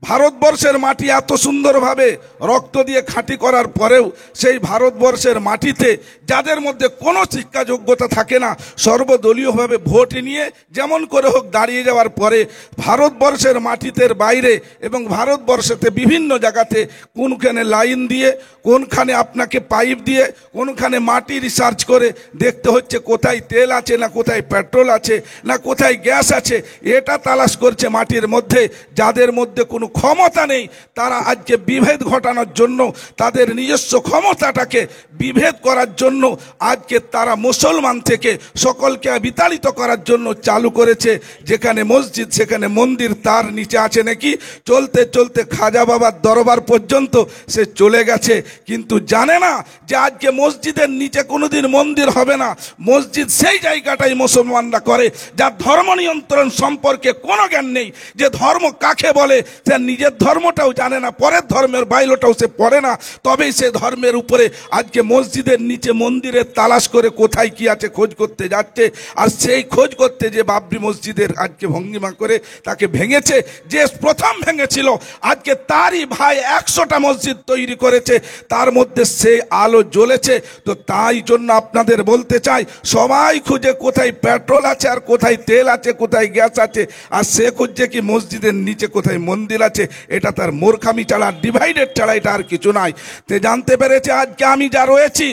ভারতবর্ষের মাটি এত সুন্দরভাবে রক্ত দিয়ে খাঁটি করার পরেও সেই ভারতবর্ষের মাটিতে যাদের মধ্যে কোনো শিক্ষা যোগ্যতা থাকে না, সর্বদলীয়ভাবে ভোট নিয়ে যেমন করে হোক দাঁড়িয়ে যাওয়ার পরে ভারতবর্ষের মাটিতে বাইরে এবং ভারতবর্ষেতে বিভিন্ন জায়গাতে কোনখানে লাইন দিয়ে, কোনখানে আপনাকে পাইপ দিয়ে, কোনখানে মাটি রিসার্চ করে দেখতে হচ্ছে কোথায় তেল আছে না কোথায় পেট্রোল আছে না কোথায় গ্যাস আছে, এটা তালাশ করছে মাটির মধ্যে। যাদের মধ্যে কোনো ক্ষমতা নেই তারা আজকে বিভেদ ঘটানোর জন্য, তাদের নিজস্ব ক্ষমতাটাকে বিভেদ করার জন্য আজকে তারা মুসলমান থেকে সকলকে বিতাড়িত করার জন্য চালু করেছে। যেখানে মসজিদ সেখানে মন্দির, তার নিচে আছে নাকি চলতে চলতে খাজা বাবার দরবার পর্যন্ত সে চলে গেছে, কিন্তু জানে না যে আজকে মসজিদের নিচে কোনোদিন মন্দির হবে না। মসজিদ সেই জায়গাটাই মুসলমানরা করে যার ধর্ম নিয়ন্ত্রণ সম্পর্কে কোনো জ্ঞান নেই, যে ধর্ম কাকে বলে সে নিজের ধর্মটাও জানে না, পরের ধর্মের বাইলোটাও সে পড়ে না, তবেই সে ধর্মের উপরে আজকে মসজিদের নিচে মন্দিরের তালাশ করে কোথায় কি আছে খোঁজ করতে যাচ্ছে। আর সেই খোঁজ করতে যে বাবরি মসজিদের আজকে ভঙ্গিমা করে তাকে ভেঙেছে, যে প্রথম ভেঙেছিল আজকে তারই ভাই 100টা মসজিদ তৈরি করেছে, তার মধ্যে সে আলো জ্বলেছে। তো তাই জন্য আপনাদের বলতে চাই, সবাই খুঁজে কোথায় পেট্রোল আছে আর কোথায় তেল আছে কোথায় গ্যাস আছে, আর সে খুঁজছে কি মসজিদের নিচে কোথায় মন্দির আছে। এটা তার মূর্খামি ছাড়া, ডিভাইডেড ছাড়া এটা আর কিছু নাই। তে জানতে পেরেছে আজকে আমি যা রয়েছি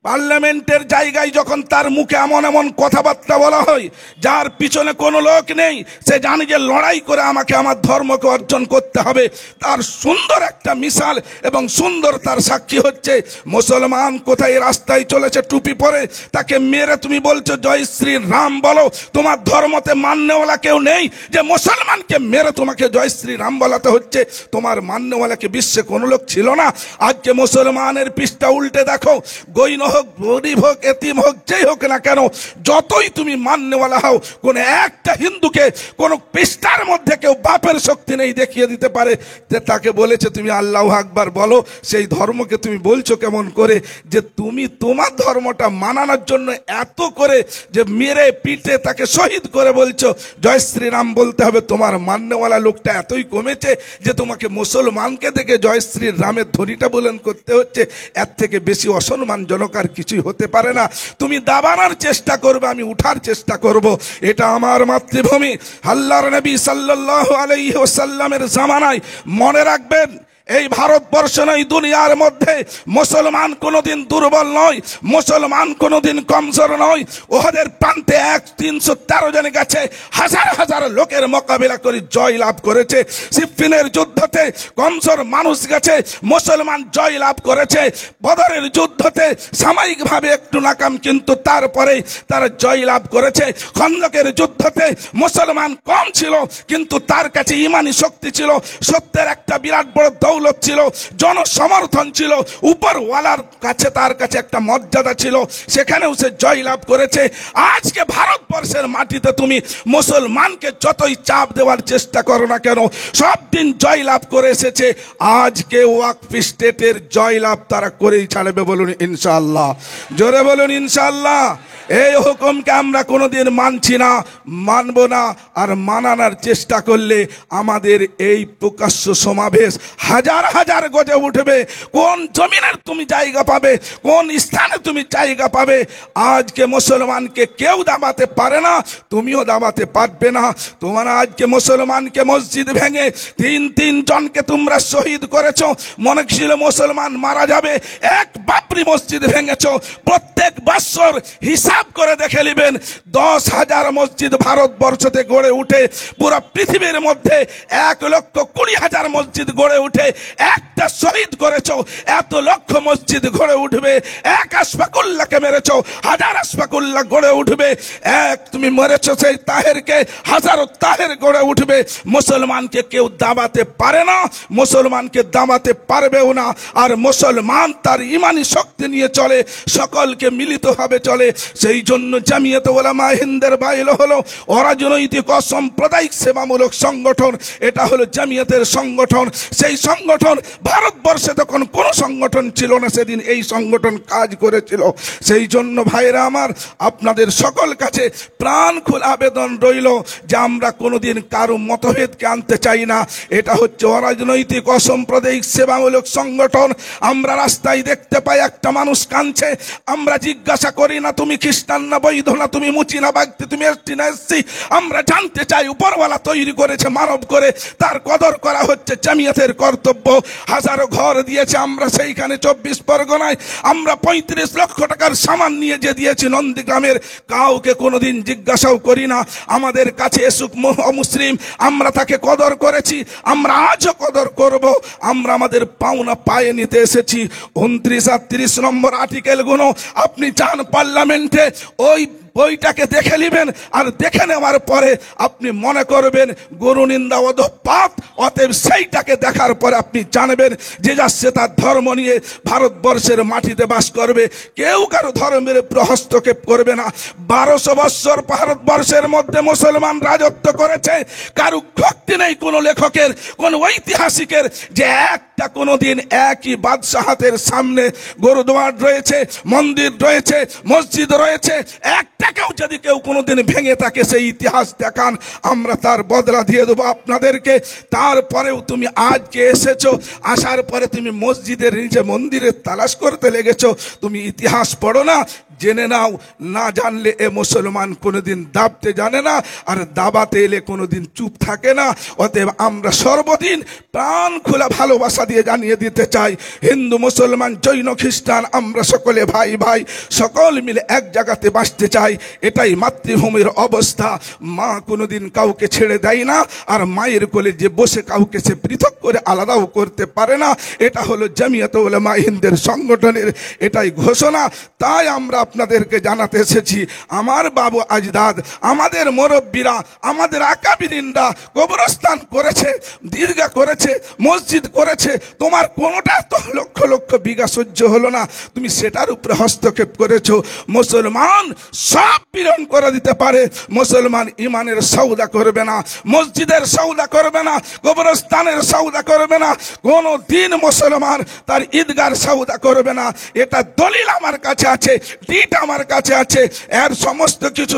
পার্লামেন্টের জায়গায়, যখন তার মুখে এমন এমন কথাবার্তা বলা হয় যার পিছনে কোনো লোক নেই, সে জানে যে লড়াই করে আমাকে আমার ধর্মকে অর্জন করতে হবে। তার সুন্দর একটা মিসাল এবং সুন্দর তার সাক্ষী হচ্ছে মুসলমান কোথায় রাস্তায় চলেছে টুপি পরে, তাকে মেরে তুমি বলছো জয় শ্রী রাম বলো। তোমার ধর্মতে মান্যওয়ালা কেউ নেই যে মুসলমানকে মেরে তোমাকে জয় শ্রী রাম বলাতে হচ্ছে। তোমার মান্যওয়ালাকে বিশ্বে কোনো লোক ছিল না। আজকে মুসলমানের পৃষ্ঠা উল্টে দেখো, গৈন হোক, গরিব হোক, এতিম হোক, যেই হোক না কেন, যতই তুমি মান্যওয়ালা হও, কোন একটা হিন্দুকে কোন পৃষ্ঠার মধ্যে কেউ বাপের শক্তি নেই দেখিয়ে দিতে পারে যে তাকে বলেছে তুমি আল্লাহু আকবার বলো। সেই ধর্মকে তুমি বলছো কেমন করে যে তুমি তোমার ধর্মটা মানানোর জন্য এত করে যে মেরে পিটে তাকে শহীদ করে বলছো জয় শ্রীরাম বলতে হবে। তোমার মান্যওয়ালা লোকটা এতই কমেছে যে তোমাকে মুসলমানকে দেখে জয় শ্রী রামের ধ্বনিটা বুলন্দ করতে হচ্ছে। এর থেকে বেশি অসম্মানজনক আর কিছুই হতে পারে না। তুমি দাবানোর চেষ্টা করবে, আমি উঠার চেষ্টা করব। এটা আমার মাতৃভূমি। আল্লাহর নবী সাল্লাল্লাহু আলাইহি ওয়াসাল্লামের জামানায়, মনে রাখবেন, এই ভারতবর্ষ নয় দুনিয়ার মধ্যে মুসলমান কোনোদিন দুর্বল নয়, মুসলমান কোনোদিন কমজোর নয়। ওদের প্রান্তে 313 জন গেছে, হাজার হাজার লোকের মোকাবিলা করে জয় লাভ করেছে। সিফিনের যুদ্ধতে কমজোর মানুষ গেছে, মুসলমান জয় লাভ করেছে। বদরের যুদ্ধতে সাময়িকভাবে একটু নাকাম, কিন্তু তারপরে তারা জয় লাভ করেছে। খন্দকের যুদ্ধতে মুসলমান কম ছিল, কিন্তু তার কাছে ইমানি শক্তি ছিল, সত্যের একটা বিরাট বড় দৌলত ছিল, জনসমর্থন ছিল, উপরওয়ালার কাছে তার কাছে একটা মর্যাদা ছিল, সেখানেও সে জয় লাভ করেছে। আজকে ভারতবর্ষের মাটিতে তুমি মুসলমানকে যতই চাপ দেওয়ার চেষ্টা করো না কেন, সব দিন জয় লাভ করে এসেছে। আজকে ওয়াকফ স্টেটের জয় লাভ তারা করেই ছাড়বে। বলুন ইনশাআল্লাহ, জোরে বলুন ইনশাআল্লাহ। এই হুকুমকে আমরা কোনোদিন মানছি না, মানব না। আর মানানোর চেষ্টা করলে আমাদের এই প্রকাশ্য সমাবেশ হাজার হাজার গজে উঠবে। কোন জমিনের তুমি জায়গা পাবে, কোন স্থানে তুমি জায়গা পাবে। আজকে মুসলমানকে কেউ দাবাতে পারে না, তুমিও দাবাতে পারবে না। তোমরা আজকে মুসলমানকে মসজিদ ভেঙে 3 জনকে তোমরা শহীদ করেছো, মনে ছিল মুসলমান মারা যাবে, এক বাবরি মসজিদ ভেঙেছো। প্রত্যেক বছর হিসাব করে দেখে নেবেন 10,000 মসজিদ ভারতবর্ষতে গড়ে উঠে, পুরো পৃথিবীর মধ্যে 1,20,000 মসজিদ গড়ে উঠে, একটা শহীদ করেছো, এত লক্ষ মসজিদ গড়ে উঠবে। এক আশফাকুল্লাহকে মেরেছো, হাজার আশফাকুল্লাহ গড়ে উঠবে। এক তুমি মেরেছো সেই তাহেরকে, হাজারো তাহের গড়ে উঠবে। মুসলমানকে কেউ দাবাতে পারে না, মুসলমানকে দাবাতে পারবেও না। আর মুসলমান তার ইমানি শক্তি নিয়ে চলে, সকলকে মিলিতভাবে চলে। সেই জন্য জামিয়াতে উলামা হিন্দের বাইরে হলো অরাজনৈতিক অসাম্প্রদায়িক সেবামূলক সংগঠন। এটা হলো জামিয়াতের সংগঠন। সেই সংগঠন, ভারতবর্ষে তখন কোনো সংগঠন ছিল না, সেদিন এই সংগঠন কাজ করেছিল। সেই জন্য ভাইরা আমার, আপনাদের সকল কাছে প্রাণ খোলা আবেদন রইল যে আমরা কোনোদিন কারো মতভেদকে আনতে চাই না। এটা হচ্ছে অরাজনৈতিক অসাম্প্রদায়িক সেবামূলক সংগঠন। আমরা রাস্তায় দেখতে পাই একটা মানুষ কাঁদছে, আমরা জিজ্ঞাসা করি না তুমি খ্রিস্টান না বৈধ না, তুমি মুচি না বাগদি, তুমি এসটি না এসসি। আমরা জানতে চাই উপরওয়ালা তৈরি করেছে মানব করে, তার কদর করা হচ্ছে জামিয়াতের কর্তব্য। হাজারো ঘর দিয়েছে, আমরা সেইখানে 24 পরগনায় আমরা 35 লক্ষ টাকার সামান নিয়ে যে দিয়েছি নন্দীগ্রামের, কাউকে কোনোদিন জিজ্ঞাসাও করি না। আমাদের কাছে এসুক মুসলিম, আমরা তাকে কদর করেছি, আমরা আজও কদর করব। আমরা আমাদের পাওনা পায়ে নিতে এসেছি। 29 আর 30 নম্বর আর্টিকেলগুলো আপনি চান পার্লামেন্টে, ওই বইটাকে দেখে নেবেন, আর দেখে নেওয়ার পরে আপনি মনে করবেন গরু নিন্দা অধঃপাত। অতএব সেইটাকে দেখার পরে আপনি জানবেন যে যাচ্ছে তার ধর্ম নিয়ে ভারতবর্ষের মাটিতে বাস করবে, কেউ কারো ধর্মের হস্তক্ষেপ করবে না। 1200 বৎসর ভারতবর্ষের মধ্যে মুসলমান রাজত্ব করেছে, কারো শক্তি নেই কোনো লেখকের, কোন ঐতিহাসিকের যে একটা কোনোদিন একই বাদশাহাতের সামনে গুরুদ্বার রয়েছে, মন্দির রয়েছে, মসজিদ রয়েছে, একটাকেও যদি কেউ কোনোদিন ভেঙে থাকে সেই ইতিহাস দেখান, আমরা তার বদলা দিয়ে দেবো আপনাদেরকে। তারপরেও তুমি আজকে এসেছো, আসার পরে তুমি মসজিদের নিচে মন্দিরের তালাশ করতে লেগেছো, তুমি ইতিহাস পড়ো না, জেনে নাও। না জানলে এ মুসলমান কোনোদিন দাবতে জানে না, আর দাবাতে এলে কোনোদিন চুপ থাকে না। অতএব আমরা সর্বদিন প্রাণ খোলা ভালোবাসা দিয়ে জানিয়ে দিতে চাই, হিন্দু মুসলমান জৈন খ্রিস্টান আমরা সকলে ভাই ভাই, সকল মিলে এক জায়গাতে বাঁচতে চাই। এটাই মাতৃভূমির অবস্থা। মা কোনোদিন কাউকে ছেড়ে দেয় না, আর মায়ের কোলে যে বসে কাউকে সে পৃথক করে আলাদাও করতে পারে না। এটা হলো জামিয়াত উলামা হিন্দের সংগঠনের এটাই ঘোষণা। তাই আমরা আপনাদেরকে জানাতে এসেছি, আমার বাবু আজদাদ, আমাদের মুরব্বীরা, আমাদের আকাবিরিনরা কবরস্থান করেছে, দীর্ঘা করেছে, মসজিদ করেছে, তোমার কোনোটা তো লক্ষ লক্ষ বিঘা সহ্য হলো না, তুমি সেটার উপরে হস্তক্ষেপ করেছো। মুসলমান সব পীড়ন করে দিতে পারে, মুসলমান ইমানের সওদা করবে না, মসজিদের সওদা করবে না, কবরস্থানের সওদা করবে না, কোন দিন মুসলমান তার ঈদগার সওদা করবে না। এটা দলিল আমার কাছে আছে, ডিট আমার কাছে আছে, এর সমস্ত কিছু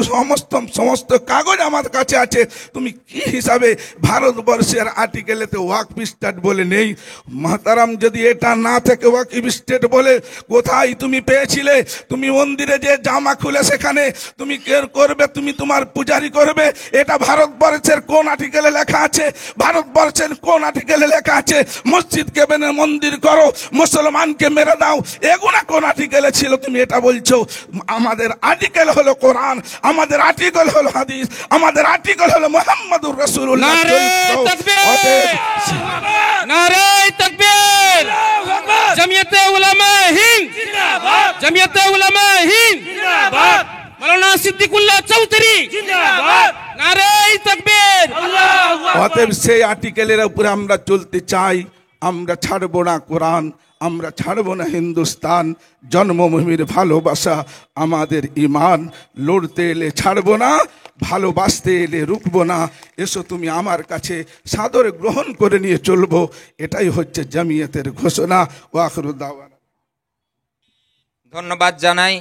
সমস্ত কাগজ আমার কাছে আছে। তুমি কি হিসাবে ভারতবর্ষের আর্টিকেলেতে ওয়াকফ স্টেট বলে নেই? মাতারাম, যদি এটা না থেকে ওয়াকফ স্টেট বলে, কোথায় তুমি পেয়েছিলে? তুমি মন্দিরে যে জামা খুলে সেখানে তুমি করবে, তুমি তোমার পূজারি করবে, এটা ভারতবর্ষের কোন আর্টিকেলে লেখা আছে? ভারতবর্ষের কোন আর্টিকেলে লেখা আছে মসজিদকে বেনে মন্দির করো, মুসলমানকে মেরে দাও? এগুলা কোন আর্টিকেলে ছিল? তুমি এটা বলছো। আমাদের আর্টিকেল হলো কোরআন, আমাদের আর্টিকেল হলো হাদিস, আমাদের আর্টিকেল হলো মুহাম্মদুর রাসূলুল্লাহ। নারে তাকবীর! জামিয়াতে উলামা হিন্দ জিন্দাবাদ! জামিয়াতে উলামা হিন্দ জিন্দাবাদ! মাওলানা সিদ্দিকুল্লাহ চৌধুরী জিন্দাবাদ! নারে তাকবীর! আল্লাহু আকবার! অতএব সেই আর্টিকেলের উপরে আমরা চলতে চাই। আমরা ছাড়বো না কোরআন, আমরা ছাড়বো না হিন্দুস্তান। জন্মভূমির ভালোবাসা আমাদের ইমান। লড়তে এলে ছাড়বো না, ভালোবাসতে এলে রুকবো না। এসো তুমি আমার কাছে সাদরে গ্রহণ করে নিয়ে চলবো। এটাই হচ্ছে জামিয়াতের ঘোষণা। ওয়া আখিরু দাওয়ানা। ধন্যবাদ জানাই।